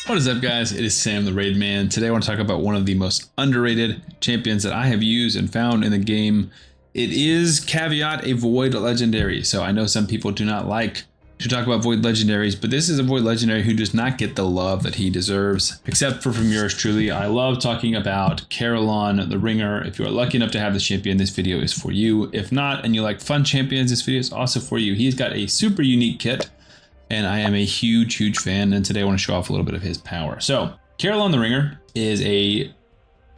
What is up, guys? It is Sam the Raid Man. Today I want to talk about one of the most underrated champions that I have used and found in the game. It is, caveat, a Void Legendary. So I know some people do not like to talk about Void Legendaries, but this is a Void Legendary who does not get the love that he deserves, except for from yours truly. I love talking about Karilon, the Ringer. If you are lucky enough to have this champion, this video is for you. If not, and you like fun champions, this video is also for you. He's got a super unique kit, and I am a huge fan, and today I want to show off a little bit of his power. So, Karilon the Ringer is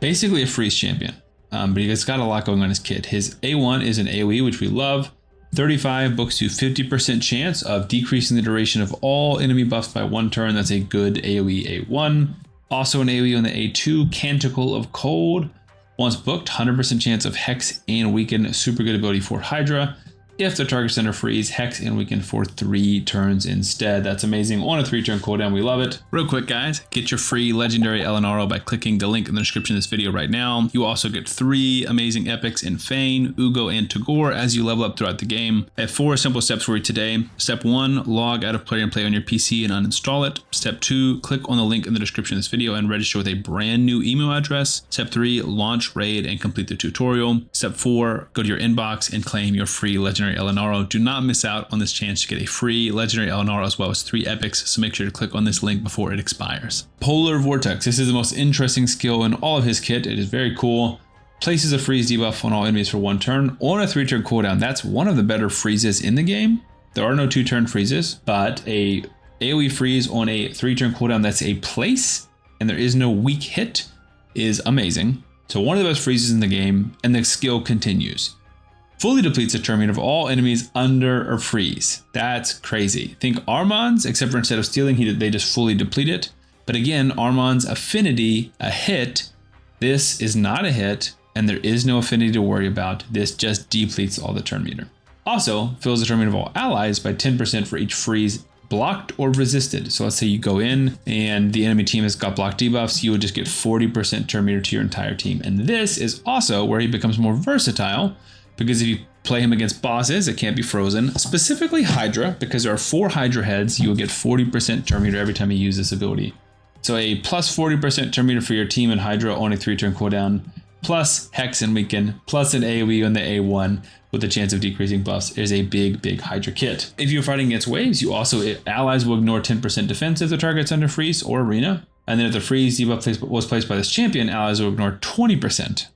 basically a freeze champion, but he's got a lot going on in his kit. His A1 is an AoE, which we love. 35 books to 50% chance of decreasing the duration of all enemy buffs by 1 turn. That's a good AoE A1. Also an AoE on the A2, Canticle of Cold. Once booked, 100% chance of Hex and Weaken. Super good ability for Hydra. If the target's under freeze, Hex and Weaken for 3 turns instead. That's amazing. On a 3-turn cooldown, we love it. Real quick, guys, get your free legendary LNRO by clicking the link in the description of this video right now. You also get 3 amazing epics in Fane, Ugo, and Tagore as you level up throughout the game. I have 4 simple steps for you today. Step 1, log out of Player and Play on your PC and uninstall it. Step 2, click on the link in the description of this video and register with a brand new email address. Step 3, launch Raid and complete the tutorial. Step 4, go to your inbox and claim your free legendary LNRO. Do not miss out on this chance to get a free legendary LNRO as well as 3 epics, so make sure to click on this link before it expires. Polar Vortex. This is the most interesting skill in all of his kit. It is very cool. Places a freeze debuff on all enemies for 1 turn on a 3-turn cooldown. That's one of the better freezes in the game. There are no 2-turn freezes, but a AoE freeze on a 3-turn cooldown that's a place and there is no weak hit is amazing. So one of the best freezes in the game, and the skill continues. Fully depletes the turn meter of all enemies under a freeze. That's crazy. Think Armand's, except for instead of stealing, they just fully deplete it. But again, Armand's affinity, a hit. This is not a hit, and there is no affinity to worry about. This just depletes all the turn meter. Also, fills the turn meter of all allies by 10% for each freeze blocked or resisted. So let's say you go in and the enemy team has got block debuffs, you would just get 40% turn meter to your entire team. And this is also where he becomes more versatile, because if you play him against bosses, it can't be frozen. Specifically Hydra, because there are 4 Hydra heads, you will get 40% turn meter every time you use this ability. So a plus 40% turn meter for your team in Hydra on a 3-turn cooldown, plus Hex and Weaken, plus an AoE on the A1 with a chance of decreasing buffs is a big Hydra kit. If you're fighting against waves, you also, allies will ignore 10% defense if the target's under freeze or arena. And then if the freeze debuff was placed by this champion, allies will ignore 20%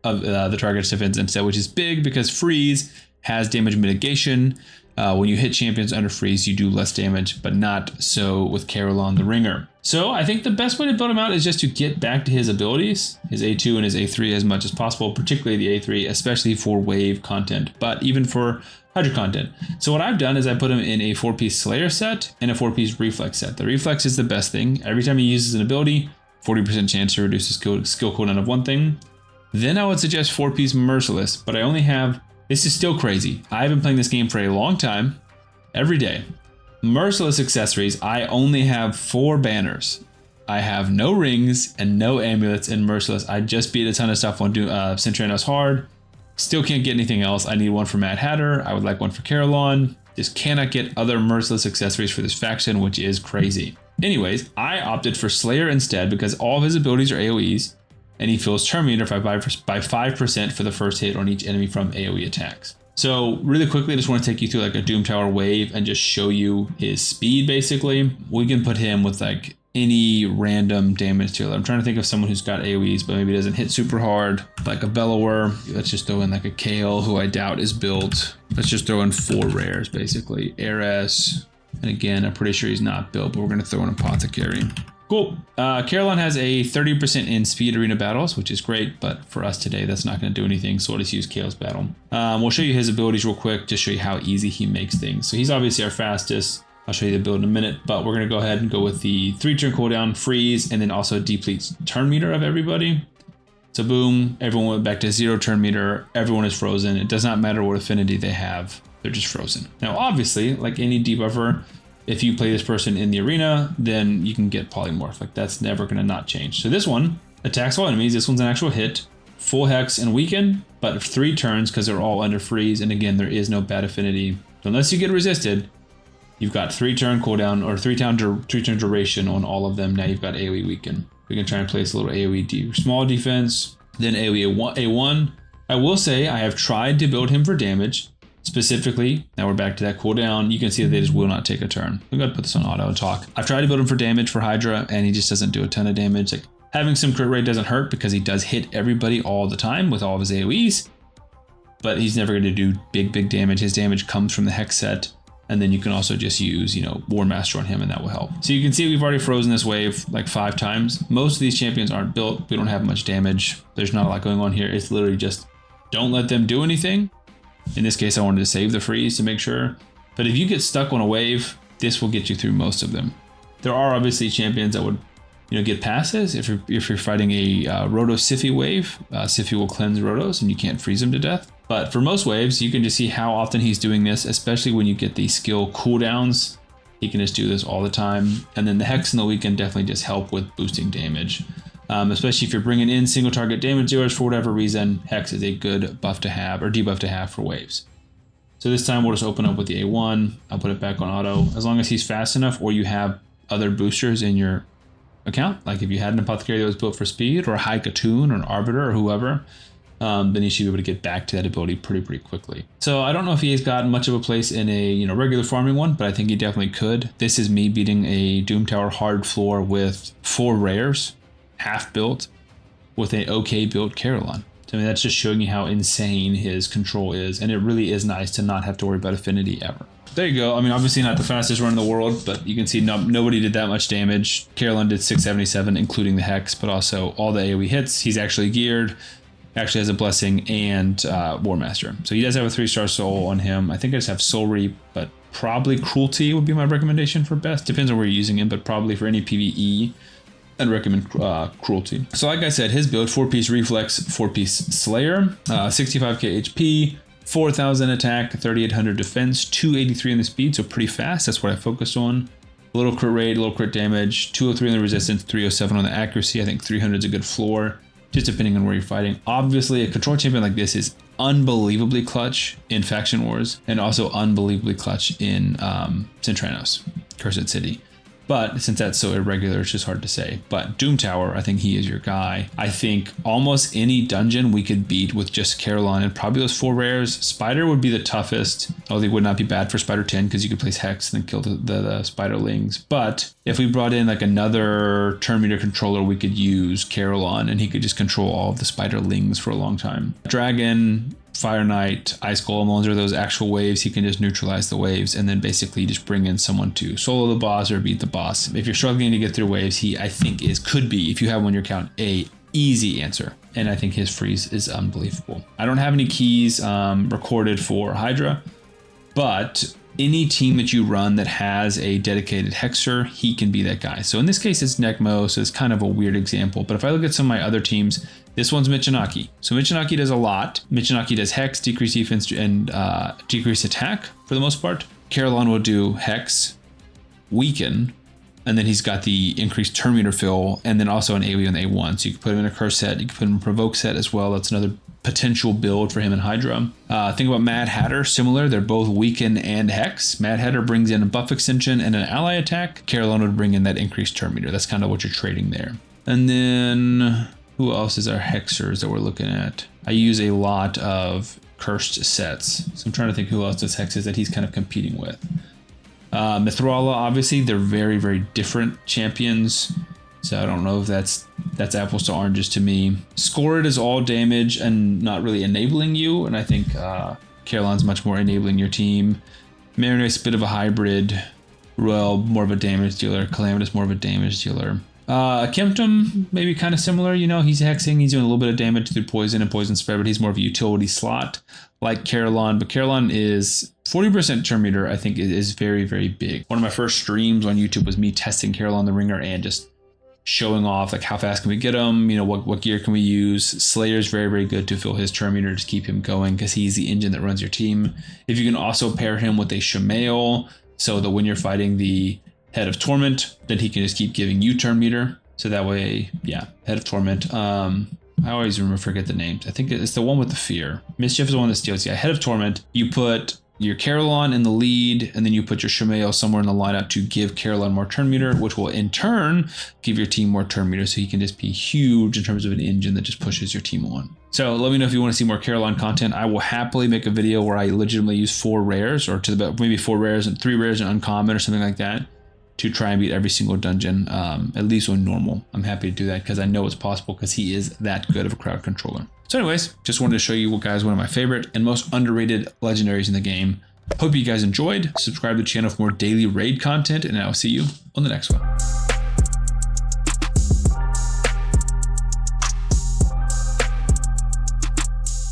of the target's defense instead, which is big because freeze has damage mitigation. When you hit champions under freeze, you do less damage, but not so with Karilon the Ringer. So I think the best way to build him out is just to get back to his abilities, his A2 and his A3 as much as possible, particularly the A3, especially for wave content, but even for Hydra content. So what I've done is I put him in a 4-piece Slayer set and a 4-piece Reflex set. The Reflex is the best thing. Every time he uses an ability, 40% chance to reduce the skill cooldown of one thing. Then I would suggest 4-piece Merciless, but I only have, this is still crazy. I've been playing this game for a long time, every day. Merciless accessories, I only have 4 banners. I have no rings and no amulets in Merciless. I just beat a ton of stuff on Centurinos Hard. Still can't get anything else. I need one for Mad Hatter. I would like one for Karilon. Just cannot get other Merciless accessories for this faction, which is crazy. Anyways, I opted for Slayer instead because all of his abilities are AoEs. And he fills turn meter by 5% for the first hit on each enemy from AoE attacks. So really quickly, I just want to take you through like a Doom Tower wave and just show you his speed basically. We can put him with like any random damage dealer. I'm trying to think of someone who's got AoEs, but maybe doesn't hit super hard, like a Bellower. Let's just throw in like a Kale, who I doubt is built. Let's just throw in 4 rares basically. Ares, and again, I'm pretty sure he's not built, but we're going to throw in Apothecary. Cool. Karilon has a 30% in speed arena battles, which is great, but for us today, that's not going to do anything, so we'll just use Kale's battle. We'll show you his abilities real quick to show you how easy he makes things. So he's obviously our fastest. I'll show you the build in a minute, but we're going to go ahead and go with the 3-turn cooldown, freeze, and then also depletes turn meter of everybody. So boom, everyone went back to 0 turn meter. Everyone is frozen. It does not matter what affinity they have. They're just frozen. Now, obviously, like any debuffer, if you play this person in the arena, then you can get polymorph. Like that's never going to not change. So this one attacks all enemies. This one's an actual hit, full Hex and Weaken, but 3 turns because they're all under freeze. And again, there is no bad affinity. So unless you get resisted, You've got 3-turn cooldown or 3-turn duration on all of them. Now you've got AoE weaken. We can try and place a little AoE small defense, then AoE A1. I will say I have tried to build him for damage. Specifically, now we're back to that cooldown. You can see that they just will not take a turn. We've got to put this on auto and talk. I've tried to build him for damage for Hydra, and he just doesn't do a ton of damage. Like, having some crit rate doesn't hurt because he does hit everybody all the time with all of his AoEs, but he's never going to do big damage. His damage comes from the Hex set, and then you can also just use, War Master on him, and that will help. So you can see we've already frozen this wave like 5 times. Most of these champions aren't built. We don't have much damage. There's not a lot going on here. It's literally just don't let them do anything. In this case, I wanted to save the freeze to make sure. But if you get stuck on a wave, this will get you through most of them. There are obviously champions that would, get passes. If you're fighting a Roto Siphi wave, Siphi will cleanse Rotos and you can't freeze him to death. But for most waves, you can just see how often he's doing this, especially when you get the skill cooldowns. He can just do this all the time. And then the Hex and the Weaken definitely just help with boosting damage. Especially if you're bringing in single target damage dealers for whatever reason, Hex is a good buff to have or debuff to have for waves. So this time we'll just open up with the A1. I'll put it back on auto. As long as he's fast enough or you have other boosters in your account, like if you had an Apothecary that was built for speed or a High Cocoon or an Arbiter or whoever, then you should be able to get back to that ability pretty quickly. So I don't know if he's got much of a place in a regular farming one, but I think he definitely could. This is me beating a Doom Tower hard floor with 4 rares. Half built with an okay built Karilon. So, I mean, that's just showing you how insane his control is, and it really is nice to not have to worry about affinity ever. There you go. I mean, obviously not the fastest run in the world, but you can see nobody did that much damage. Karilon did 677, including the Hex, but also all the AoE hits. He's actually geared, actually has a Blessing and War Master. So he does have a 3-star soul on him. I think I just have Soul Reap, but probably Cruelty would be my recommendation for best. Depends on where you're using him, but probably for any PvE, I'd recommend Cruelty. So like I said, his build, 4-piece Reflex, 4-piece Slayer, 65k HP, 4,000 attack, 3,800 defense, 283 in the speed, so pretty fast. That's what I focused on. A little crit rate, a little crit damage, 203 in the resistance, 307 on the accuracy. I think 300 is a good floor, just depending on where you're fighting. Obviously, a control champion like this is unbelievably clutch in Faction Wars, and also unbelievably clutch in Centranos, Cursed City. But since that's so irregular, it's just hard to say. But Doom Tower, I think he is your guy. I think almost any dungeon we could beat with just Karilon and probably those 4 rares. Spider would be the toughest, although it would not be bad for Spider 10 because you could place Hex and then kill the Spiderlings. But if we brought in like another turn meter controller, we could use Karilon and he could just control all of the Spiderlings for a long time. Dragon, Fire Knight, Ice Golem, those are those actual waves. He can just neutralize the waves and then basically just bring in someone to solo the boss or beat the boss. If you're struggling to get through waves, he I think could be, if you have one in your account, a easy answer. And I think his freeze is unbelievable. I don't have any keys recorded for Hydra, but any team that you run that has a dedicated Hexer, he can be that guy. So in this case, it's Necmo, so it's kind of a weird example. But if I look at some of my other teams, this one's Michinaki. So Michinaki does a lot. Michinaki does Hex, decrease defense, and decrease attack for the most part. Karilon will do Hex, Weaken, and then he's got the increased turn meter fill, and then also an AoE on the A1. So you can put him in a curse set, you can put him in a provoke set as well. That's another potential build for him in Hydra. Think about Mad Hatter, similar. They're both Weaken and Hex. Mad Hatter brings in a buff extension and an ally attack. Karilon would bring in that increased turn meter. That's kind of what you're trading there. And then who else is our Hexers that we're looking at? I use a lot of cursed sets. So I'm trying to think who else does Hexes that he's kind of competing with. Mithrala, obviously, they're very different champions. So I don't know if that's apples to oranges to me. Scored is all damage and not really enabling you. And I think Karilon's much more enabling your team. Marinus, a bit of a hybrid. Ruel, more of a damage dealer. Calamitous, more of a damage dealer. Kemptum, maybe kind of similar. He's hexing. He's doing a little bit of damage through poison and poison spread, but he's more of a utility slot like Karilon. But Karilon is 40% turn meter, I think, is very big. One of my first streams on YouTube was me testing Karilon the Ringer and just showing off like how fast can we get him, what gear can we use. Slayer's very good to fill his turn meter to keep him going because he's the engine that runs your team. If you can also pair him with a Shamael, so that when you're fighting the Head of Torment, then he can just keep giving you turn meter. So that way, yeah, Head of Torment. I always forget the names. I think it's the one with the fear. Mischief is the one that steals. Yeah, Head of Torment. You put your Karilon in the lead, and then you put your Shamail somewhere in the lineup to give Karilon more turn meter, which will in turn give your team more turn meter. So he can just be huge in terms of an engine that just pushes your team on. So let me know if you want to see more Karilon content. I will happily make a video where I legitimately use 4 rares, or maybe 4 rares and 3 rares and uncommon or something like that, to try and beat every single dungeon, at least on normal. I'm happy to do that because I know it's possible because he is that good of a crowd controller. So anyways, just wanted to show you guys one of my favorite and most underrated legendaries in the game. Hope you guys enjoyed. Subscribe to the channel for more daily raid content, and I will see you on the next one.